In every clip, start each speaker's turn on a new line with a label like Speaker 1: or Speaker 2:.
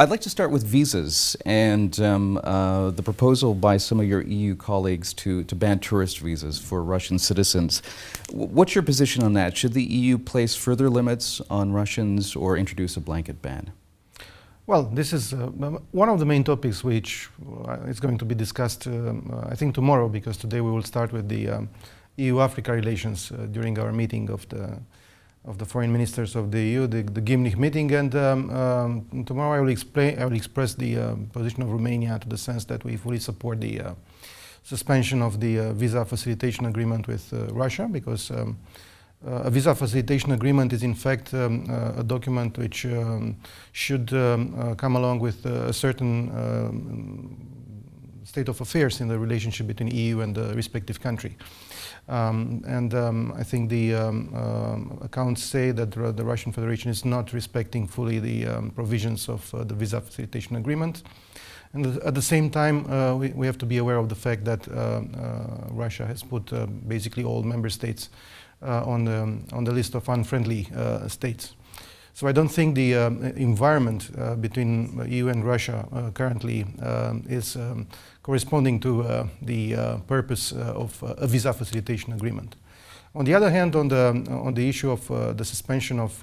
Speaker 1: I'd like to start with visas and the proposal by some of your EU colleagues to ban tourist visas for Russian citizens. What's your position on that? Should the EU place further limits on Russians or introduce a blanket ban?
Speaker 2: Well, this is one of the main topics which is going to be discussed, I think, tomorrow, because today we will start with the EU-Africa relations during our meeting of the foreign ministers of the EU, the Gimnich meeting, and tomorrow I will express the position of Romania to the sense that we fully support the suspension of the visa facilitation agreement with Russia, because a visa facilitation agreement is in fact a document which should come along with a certain state of affairs in the relationship between EU and the respective country. I think the accounts say that the Russian Federation is not respecting fully the provisions of the visa facilitation agreement. And at the same time, we have to be aware of the fact that Russia has put basically all member states on the list of unfriendly states. So I don't think the environment between EU and Russia currently is corresponding to the purpose of a visa facilitation agreement. On the other hand, on the issue of the suspension of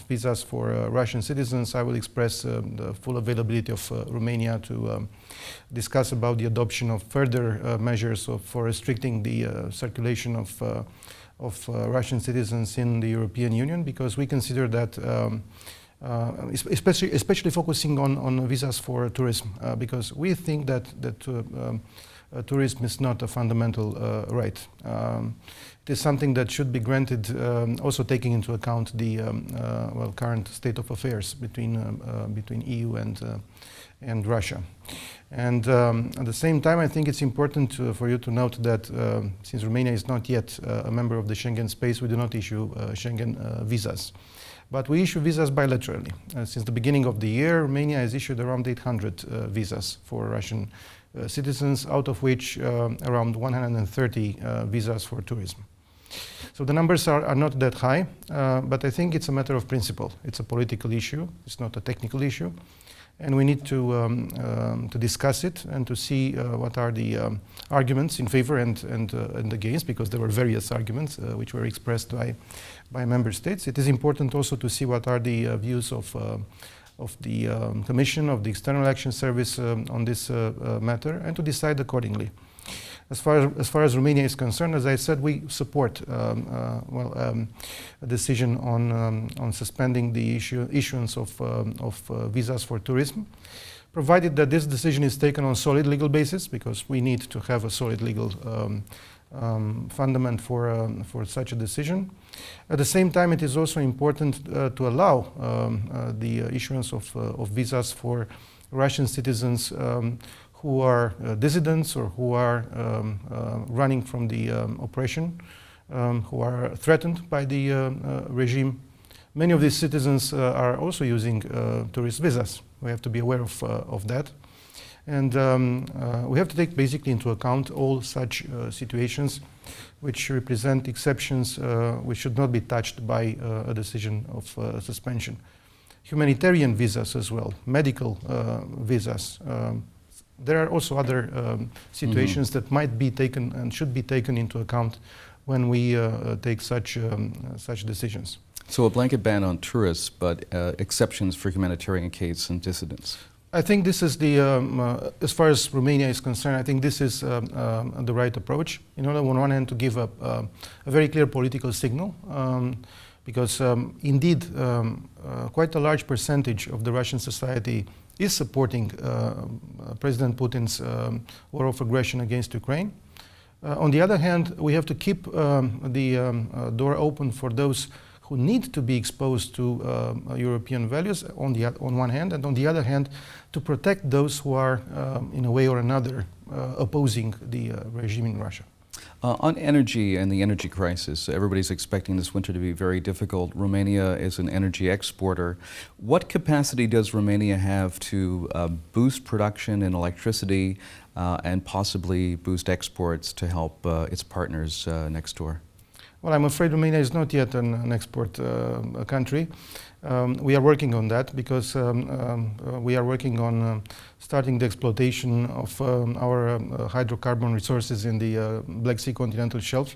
Speaker 2: visas for Russian citizens, I will express the full availability of Romania to discuss about the adoption of further measures for restricting the circulation of Russian citizens in the European Union, because we consider that, especially focusing on visas for tourism, because we think that tourism is not a fundamental right. It is something that should be granted, also taking into account the current state of affairs between EU and Russia. And at the same time, I think it's important for you to note that since Romania is not yet a member of the Schengen space, we do not issue Schengen visas. But we issue visas bilaterally. Since the beginning of the year, Romania has issued around 800 visas for Russian citizens, out of which around 130 visas for tourism. So the numbers are not that high, but I think it's a matter of principle. It's a political issue, it's not a technical issue. And we need to discuss it and to see what are the arguments in favor and against, because there were various arguments which were expressed by member states. It is important also to see what are the views of the Commission, of the External Action Service on this matter, and to decide accordingly. As far as Romania is concerned, as I said, we support a decision on suspending the issuance of visas for tourism, provided that this decision is taken on solid legal basis, because we need to have a solid legal fundament for such a decision. At the same time, it is also important to allow the issuance of visas for Russian citizens who are dissidents or who are running from the oppression, who are threatened by the regime. Many of these citizens are also using tourist visas. We have to be aware of that. And we have to take basically into account all such situations which represent exceptions which should not be touched by a decision of suspension. Humanitarian visas as well, medical visas. There are also other situations that might be taken and should be taken into account when we take such decisions.
Speaker 1: So a blanket ban on tourists, but exceptions for humanitarian cases and dissidents.
Speaker 2: I think this is the, as far as Romania is concerned, I think this is the right approach. In order, on one hand, to give a very clear political signal, because indeed, quite a large percentage of the Russian society is supporting President Putin's war of aggression against Ukraine. On the other hand, we have to keep the door open for those who need to be exposed to European values on one hand, and on the other hand, to protect those who are, in a way or another, opposing the regime in Russia.
Speaker 1: On energy and the energy crisis, everybody's expecting this winter to be very difficult. Romania is an energy exporter. What capacity does Romania have to boost production in electricity and possibly boost exports to help its partners next door?
Speaker 2: Well, I'm afraid Romania is not yet an export country. We are working on that because we are working on starting the exploitation of our hydrocarbon resources in the Black Sea continental shelf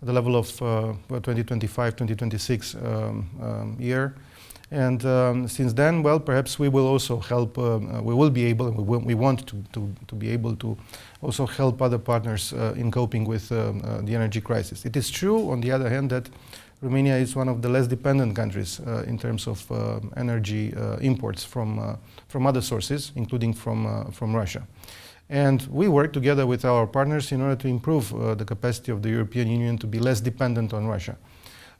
Speaker 2: at the level of 2025-2026 year. And since then, well, perhaps we will also help, we will be able, and we want to be able to also help other partners in coping with the energy crisis. It is true, on the other hand, that Romania is one of the less dependent countries in terms of energy imports from other sources, including from Russia. And we work together with our partners in order to improve the capacity of the European Union to be less dependent on Russia.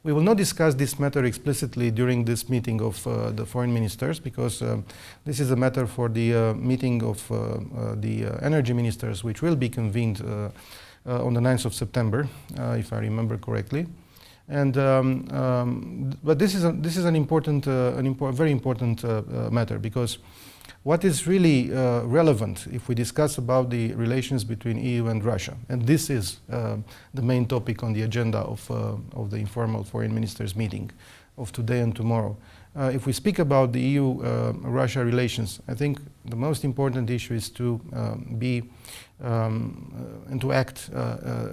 Speaker 2: We will not discuss this matter explicitly during this meeting of the foreign ministers, because this is a matter for the meeting of the energy ministers, which will be convened on the 9th of September, if I remember correctly. And but this is an important, very important matter, because what is really relevant if we discuss about the relations between EU and Russia, and this is the main topic on the agenda of the informal foreign ministers meeting of today and tomorrow. If we speak about the EU-Russia relations, I think the most important issue is to be and to act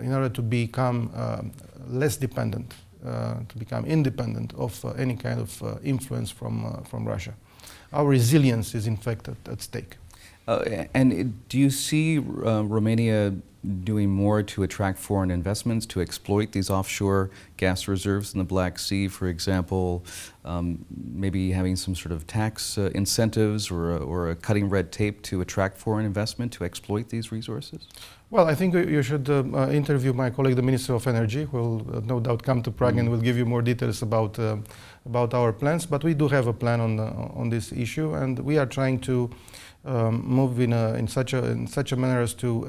Speaker 2: in order to become less dependent, to become independent of any kind of influence from Russia. Our resilience is in fact at stake.
Speaker 1: And do you see Romania doing more to attract foreign investments, to exploit these offshore gas reserves in the Black Sea, for example, maybe having some sort of tax incentives or a cutting red tape to attract foreign investment to exploit these resources?
Speaker 2: Well, I think you should interview my colleague, the Minister of Energy, who will no doubt come to Prague and will give you more details about our plans. But we do have a plan on this issue, and we are trying to move in such a manner as to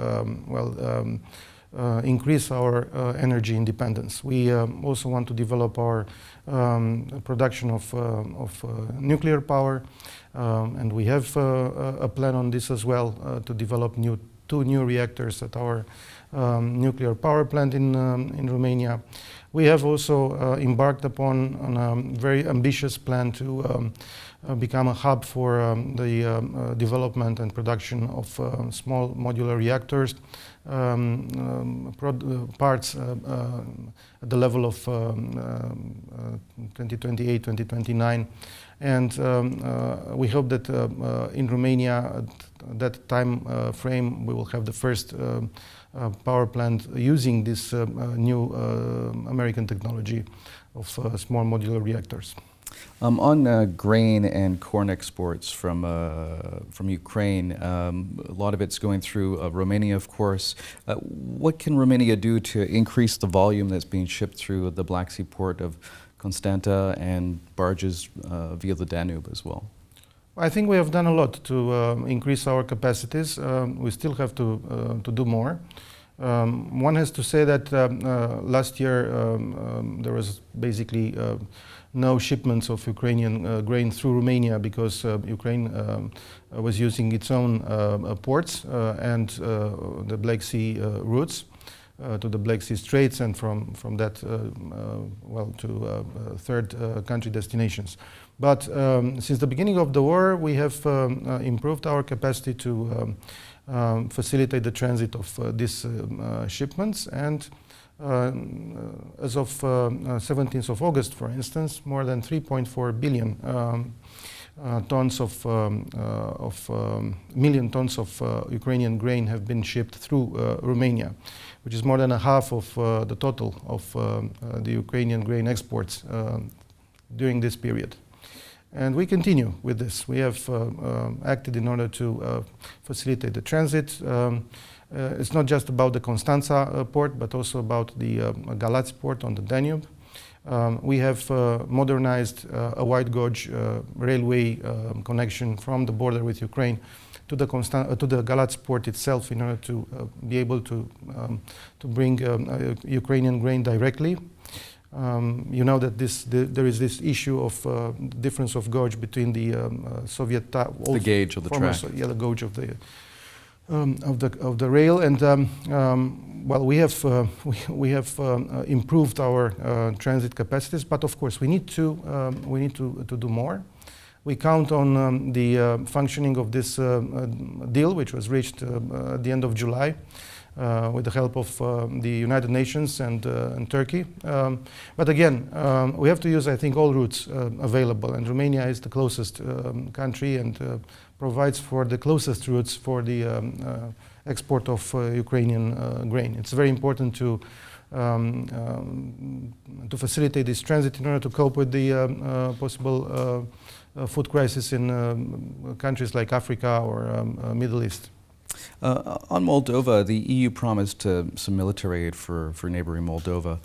Speaker 2: increase our energy independence. We also want to develop our production of nuclear power, and we have a plan on this as well, to develop two new reactors at our nuclear power plant in Romania. We have also embarked upon a very ambitious plan to become a hub for the development and production of small modular reactors, parts at the level of 2028, 2029. And we hope that in Romania, at that time frame, we will have the first power plant using this new American technology of small modular reactors.
Speaker 1: On grain and corn exports from Ukraine, a lot of it's going through Romania, of course. What can Romania do to increase the volume that's being shipped through the Black Sea port of Constanta and barges via the Danube as well?
Speaker 2: I think we have done a lot to increase our capacities. We still have to do more. One has to say that last year there was basically no shipments of Ukrainian grain through Romania, because Ukraine was using its own ports and the Black Sea routes to the Black Sea Straits, and from that to third country destinations. But since the beginning of the war, we have improved our capacity to facilitate the transit of these shipments, and as of 17th of August, for instance, more than 3.4 billion tons of million tons of Ukrainian grain have been shipped through Romania, which is more than a half of the total of the Ukrainian grain exports during this period. And we continue with this. We have acted in order to facilitate the transit. It's not just about the Constanța port, but also about the Galați port on the Danube. We have modernized a wide gauge railway connection from the border with Ukraine to the Galați port itself, in order to be able to bring Ukrainian grain directly. You know that there is this issue of difference of gauge between the Soviet
Speaker 1: the gauge of the track.
Speaker 2: The gauge of of the rail, and well, we have improved our transit capacities, but of course we need to do more. We count on the functioning of this deal, which was reached at the end of July, with the help of the United Nations and Turkey. But again, we have to use, I think, all routes available, and Romania is the closest country and provides for the closest routes for the export of Ukrainian grain. It's very important to facilitate this transit in order to cope with the possible food crisis in countries like Africa or Middle East.
Speaker 1: On Moldova, the EU promised some military aid for neighboring Moldova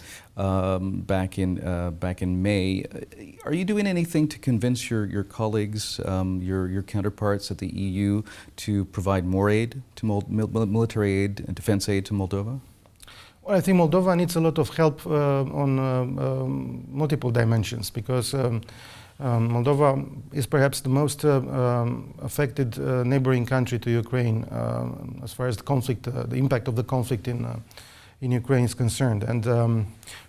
Speaker 1: back in May. Are you doing anything to convince your colleagues, your counterparts at the EU, to provide more aid, to military aid and defense aid to Moldova?
Speaker 2: Well, I think Moldova needs a lot of help on multiple dimensions, because Moldova is perhaps the most affected neighboring country to Ukraine as far as the conflict, the impact of the conflict in Ukraine is concerned. And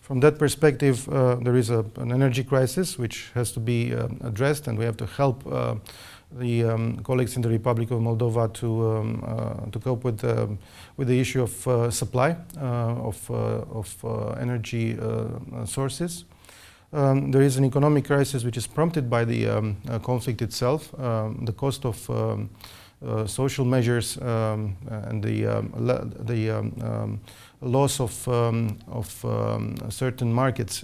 Speaker 2: from that perspective, there is an energy crisis which has to be addressed, and we have to help the colleagues in the Republic of Moldova to cope with the issue of supply of energy sources. There is an economic crisis which is prompted by the conflict itself. The cost of social measures and the loss of certain markets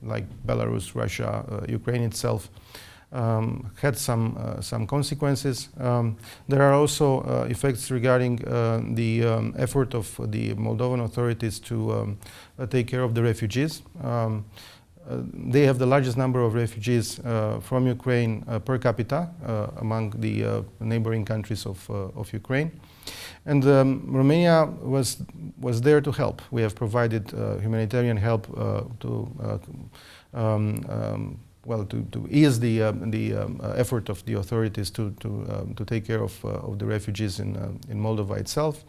Speaker 2: like Belarus, Russia, Ukraine itself had some consequences. There are also effects regarding the effort of the Moldovan authorities to take care of the refugees. They have the largest number of refugees from Ukraine per capita among the neighboring countries of Ukraine. And Romania was there to help. We have provided humanitarian help to ease the effort of the authorities to take care of the refugees in Moldova itself.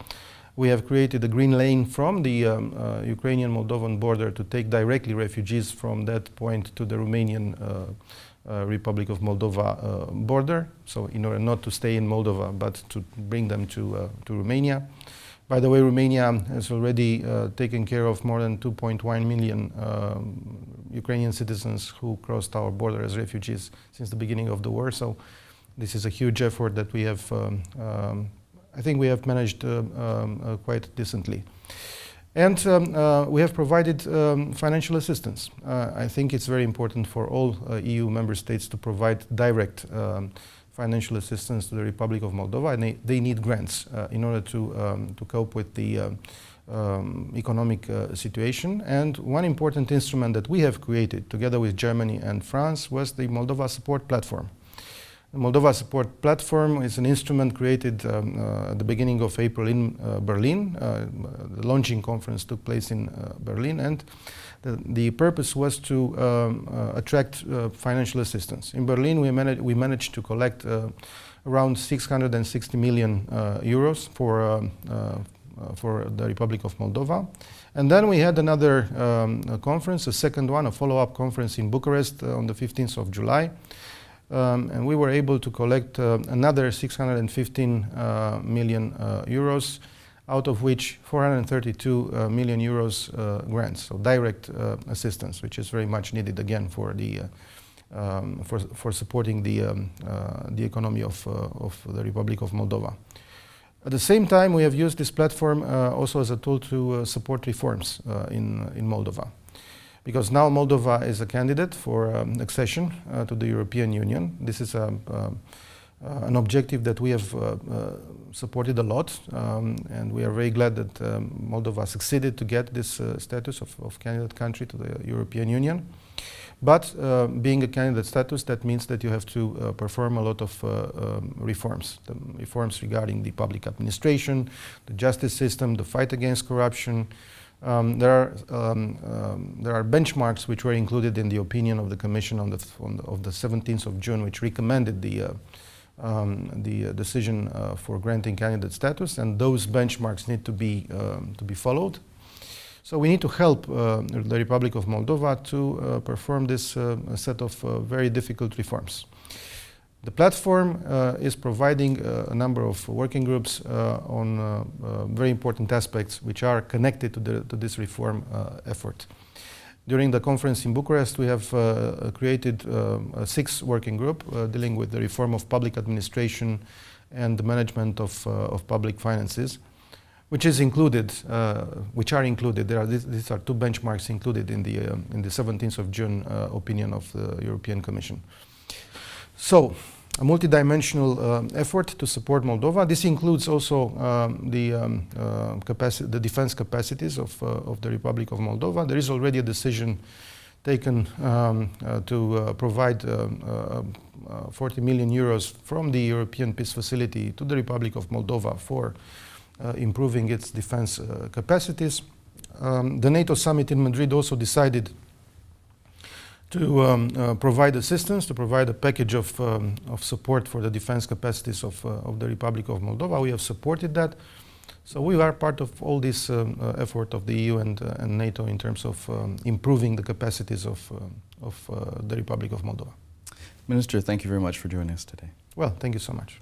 Speaker 2: We have created a green lane from the Ukrainian-Moldovan border to take directly refugees from that point to the Romanian Republic of Moldova border. So in order not to stay in Moldova, but to bring them to Romania. By the way, Romania has already taken care of more than 2.1 million Ukrainian citizens who crossed our border as refugees since the beginning of the war. So this is a huge effort that we have I think we have managed quite decently. And we have provided financial assistance. I think it's very important for all EU member states to provide direct financial assistance to the Republic of Moldova, and they need grants in order to cope with the economic situation. And one important instrument that we have created together with Germany and France was the Moldova Support Platform. The Moldova Support Platform is an instrument created at the beginning of April in Berlin. The launching conference took place in Berlin, and the purpose was to attract financial assistance. In Berlin, we managed to collect around 660 million euros for the Republic of Moldova. And then we had another conference, a second one, a follow-up conference in Bucharest on the 15th of July. And we were able to collect another 615 million euros, out of which 432 million euros grants, so direct assistance, which is very much needed again for the for supporting the economy of the Republic of Moldova. At the same time, we have used this platform also as a tool to support reforms in Moldova. Because now Moldova is a candidate for accession to the European Union. This is an objective that we have supported a lot, and we are very glad that Moldova succeeded to get this status of candidate country to the European Union. But being a candidate status, that means that you have to perform a lot of reforms. The reforms regarding the public administration, the justice system, the fight against corruption. There are benchmarks which were included in the opinion of the Commission of the 17th of June, which recommended the the decision for granting candidate status, and those benchmarks need to be followed. So we need to help the Republic of Moldova to perform this set of very difficult reforms. The platform is providing a number of working groups on very important aspects which are connected to this reform effort. During the conference in Bucharest, we have created a 6 working group dealing with the reform of public administration and the management of public finances, which are included. These are 2 benchmarks included in the 17th of June opinion of the European Commission. So, a multidimensional effort to support Moldova. This includes also the defense capacities of the Republic of Moldova. There is already a decision taken to provide 40 million euros from the European Peace Facility to the Republic of Moldova for improving its defense capacities. The NATO summit in Madrid also decided to provide assistance, to provide a package of support for the defense capacities of the Republic of Moldova. We have supported that. So we are part of all this effort of the EU and NATO in terms of improving the capacities of the Republic of Moldova.
Speaker 1: Minister, thank you very much for joining us today.
Speaker 2: Well, thank you so much.